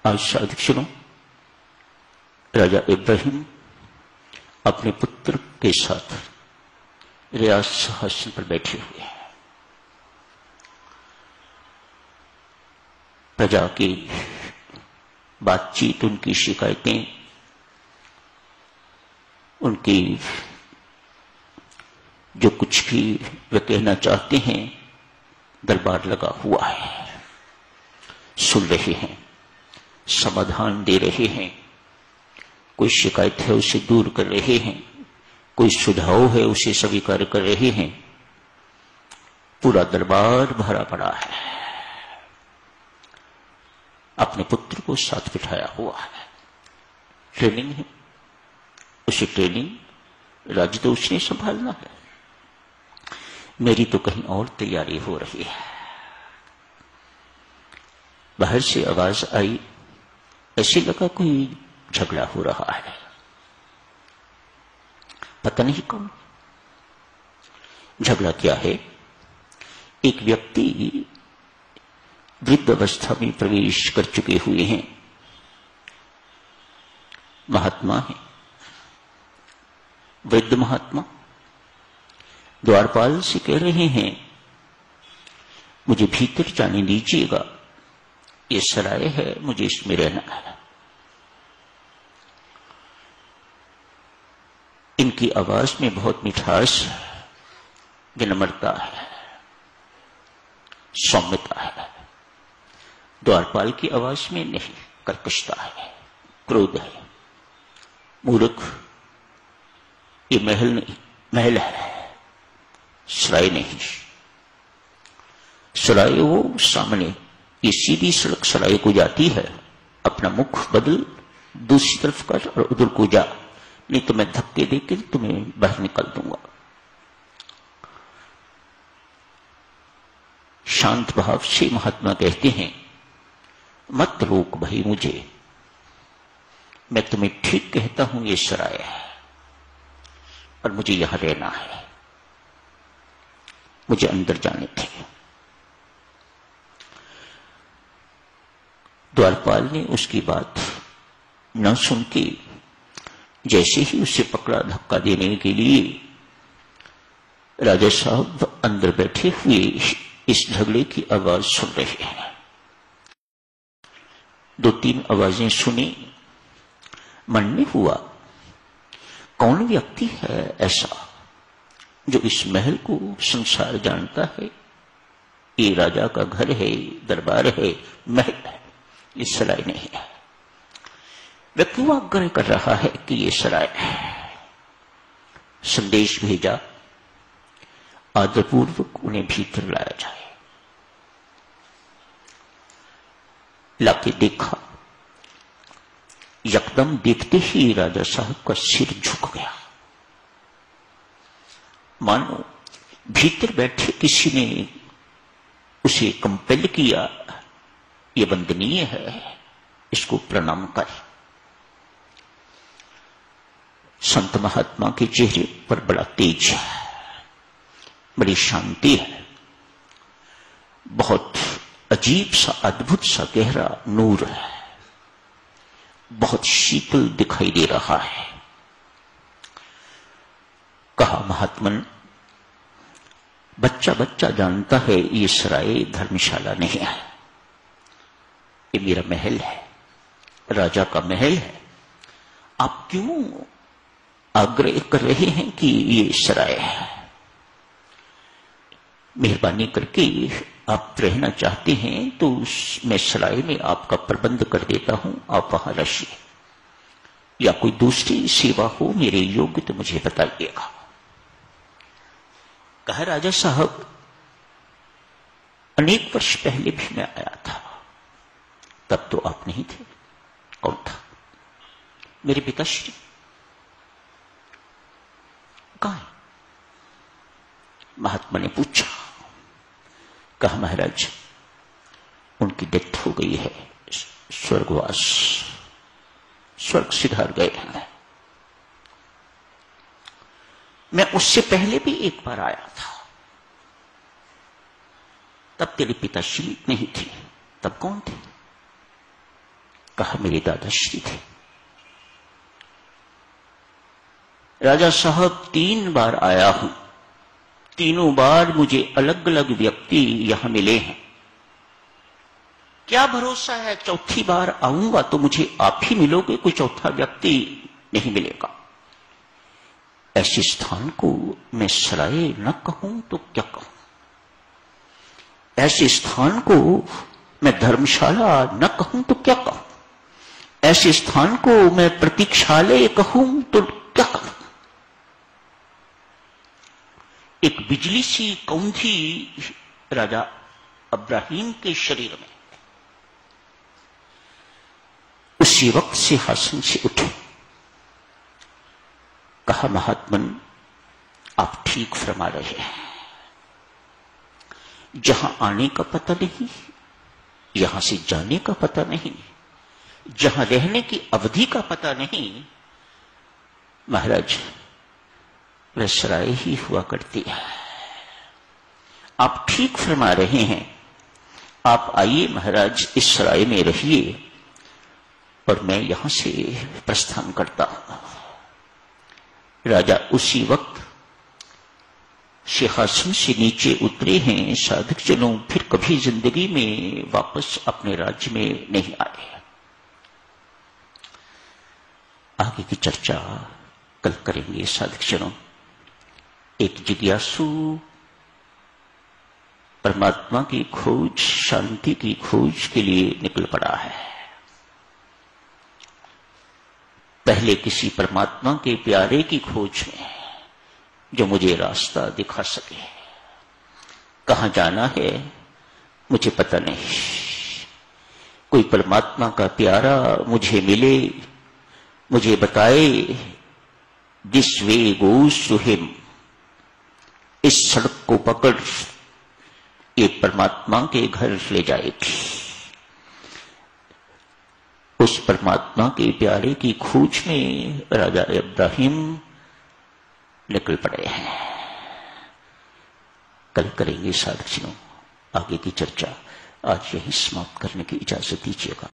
आज शादी सुनो, राजा इब्राहिम अपने पुत्र के साथ रियाज सिंहासन पर बैठे हुए हैं। प्रजा की बातचीत, उनकी शिकायतें, उनकी जो कुछ भी वे कहना चाहते हैं, दरबार लगा हुआ है, सुन रहे हैं, समाधान दे रहे हैं। कोई शिकायत है उसे दूर कर रहे हैं, कोई सुझाव है उसे स्वीकार कर रहे हैं। पूरा दरबार भरा पड़ा है, अपने पुत्र को साथ बिठाया हुआ है। ट्रेनिंग है, उसे ट्रेनिंग राज्य तो उसने संभालना है। मेरी तो कहीं और तैयारी हो रही है। बाहर से आवाज आई, ऐसे लगा कोई झगड़ा हो रहा है, पता नहीं कौन। झगड़ा क्या है? एक व्यक्ति वृद्ध अवस्था में प्रवेश कर चुके हुए हैं, महात्मा है, वृद्ध महात्मा द्वारपाल से कह रहे हैं, मुझे भीतर जाने दीजिएगा, ये सराय है, मुझे इसमें रहना है। इनकी आवाज में बहुत मिठास है, विनम्रता है, सौम्यता है। द्वारपाल की आवाज में नहीं, कर्कशता है, क्रोध है। मूर्ख, ये महल नहीं, महल है, सराय नहीं। सराय वो सामने, ये सीधी सड़क सराय को जाती है। अपना मुख बदल, दूसरी तरफ कर और उधर को जा, नहीं तो मैं धक्के देकर तुम्हें बाहर निकाल दूंगा। शांत भाव से महात्मा कहते हैं, मत रोक भाई मुझे, मैं तुम्हें ठीक कहता हूं, ये सराय है और मुझे यहां रहना है, मुझे अंदर जाने थे। द्वारपाल ने उसकी बात न सुन के जैसे ही उसे पकड़ा धक्का देने के लिए, राजा साहब अंदर बैठे हुए इस झगड़े की आवाज सुन रहे हैं। दो तीन आवाजें सुनी, मन में हुआ कौन व्यक्ति है ऐसा जो इस महल को संसार जानता है। ये राजा का घर है, दरबार है, महल है, ये सराय नहीं है। वह क्यों आग्रह कर रहा है कि ये सराय है? संदेश भेजा, आदरपूर्वक उन्हें भीतर लाया जाए। लाके देखा, यकदम देखते ही राजा साहब का सिर झुक गया, मानो भीतर बैठे किसी ने उसे कंपेल किया, ये वंदनीय है, इसको प्रणाम कर। संत महात्मा के चेहरे पर बड़ा तेज है, बड़ी शांति है, बहुत अजीब सा, अद्भुत सा गहरा नूर है, बहुत शीतल दिखाई दे रहा है। कहा, महात्मन, बच्चा बच्चा जानता है ये सराय धर्मशाला नहीं है, ये मेरा महल है, राजा का महल है। आप क्यों आग्रह कर रहे हैं कि ये सराय है? मेहरबानी करके आप रहना चाहते हैं तो मैं सराय में आपका प्रबंध कर देता हूं, आप वहां रहिए, या कोई दूसरी सेवा हो मेरे योग्य तो मुझे बताइएगा। कहा, राजा साहब, अनेक वर्ष पहले भी मैं आया था, तब तो आप नहीं थे। कौन था? मेरे पिताश्री। कहां है? महात्मा ने पूछा। कहा, महाराज, उनकी डेथ हो गई है, स्वर्गवास, स्वर्ग सिधार गए हैं। मैं उससे पहले भी एक बार आया था, तब तेरे पिताश्री नहीं थे, तब कौन थे? कहा मेरे दादाश्री थे। राजा साहब 3 बार आया हूं, तीनों बार मुझे अलग अलग व्यक्ति यहां मिले हैं। क्या भरोसा है चौथी बार आऊंगा तो मुझे आप ही मिलोगे, कोई चौथा व्यक्ति नहीं मिलेगा। ऐसे स्थान को मैं सराय न कहूं तो क्या कहूं, ऐसे स्थान को मैं धर्मशाला न कहूं तो क्या कहूं, ऐसे स्थान को मैं प्रतीक्षालय कहूं तो क्या कहूं। एक बिजली सी कौंधी राजा अब्राहीम के शरीर में। उसी वक्त सिंहासन से उठे, कहा महात्मन आप ठीक फरमा रहे हैं, जहां आने का पता नहीं, यहां से जाने का पता नहीं, जहां रहने की अवधि का पता नहीं, महाराज वह सराय ही हुआ करती है। आप ठीक फरमा रहे हैं, आप आइए महाराज इस सराय में रहिए और मैं यहां से प्रस्थान करता हूं। राजा उसी वक्त सिंहासन से नीचे उतरे हैं। साधक जनों फिर कभी जिंदगी में वापस अपने राज्य में नहीं आए। आगे की चर्चा कल करेंगे साधक जनों। एक जिज्ञासु परमात्मा की खोज, शांति की खोज के लिए निकल पड़ा है। पहले किसी परमात्मा के प्यारे की खोज में जो मुझे रास्ता दिखा सके। कहां जाना है मुझे पता नहीं, कोई परमात्मा का प्यारा मुझे मिले, मुझे बताए this way goes to him, इस सड़क को पकड़ ये परमात्मा के घर ले जाएगी। उस परमात्मा के प्यारे की खोज में राजा इब्राहिम निकल पड़े हैं। कल करेंगे साधक जनों आगे की चर्चा। आज यही समाप्त करने की इजाजत दीजिएगा।